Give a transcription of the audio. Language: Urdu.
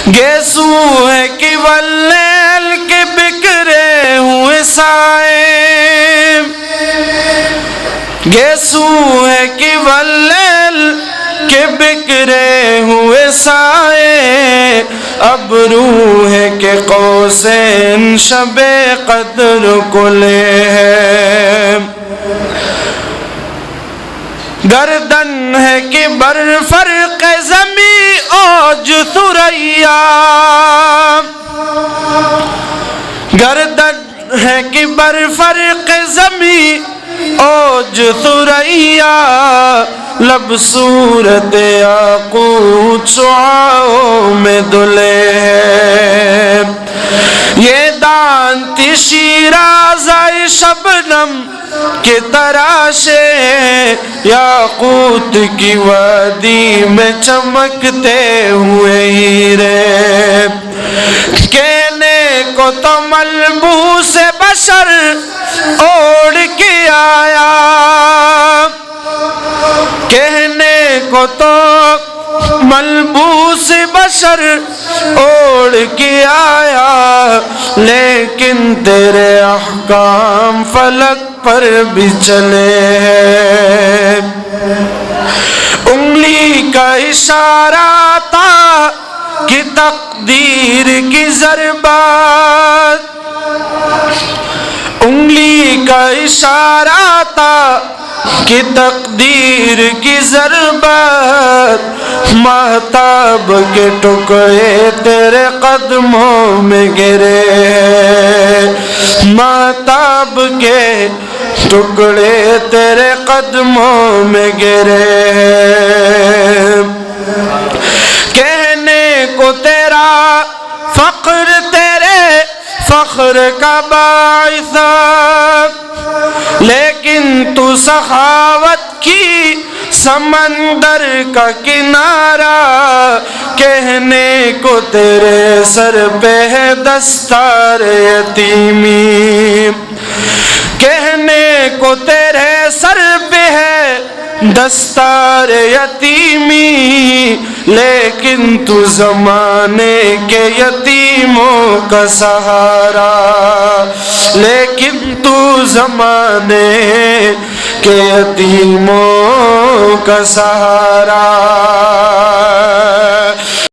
گیسو ہے کہ واللیل کے بکھرے ہوئے سائے، گیسو ہے کہ واللیل کے بکھرے ہوئے سائے، اب روح ہے کہ قوسین شب قدر کو لے ہے، گردن ہے کہ بر فرق زمیں اوج ثریا، گردن ہے کہ بر فرق زمیں اوج ثریا، لب صورت یاقوت شعاعوں میں دھلے ہے، یہ دانتی شیرازہ شبنم کے تراشے، یاقوت کی وادی میں چمکتے ہوئے ہیرے، کہنے کو تو ملبوس بشر اوڑھ کے آیا، کہنے کو تو ملبوس بشر اوڑھ کے آیا، لیکن تیرے احکام فلک پر بھی چلے ہیں، انگلی کا اشارہ تھا کہ تقدیر کی ضربات، انگلی کا اشارہ تھا کہ تقدیر کی ضربات، مہتاب کے ٹکڑے تیرے قدموں میں گرے ہیں، مہتاب کے ٹکڑے تیرے قدموں میں گرے ہیں، کہنے کو تیرا فقر تیرے فخر کا باعث، لیکن تو سخاوت کی سمندر کا کنارہ، کہنے کو تیرے سر پہ ہے دستار یتیمی، کہنے کو تیرے سر پہ ہے دستار یتیمی، لیکن تو زمانے کے یتیموں کا سہارا، لیکن تو زمانے کے یتیموں کا سہارا،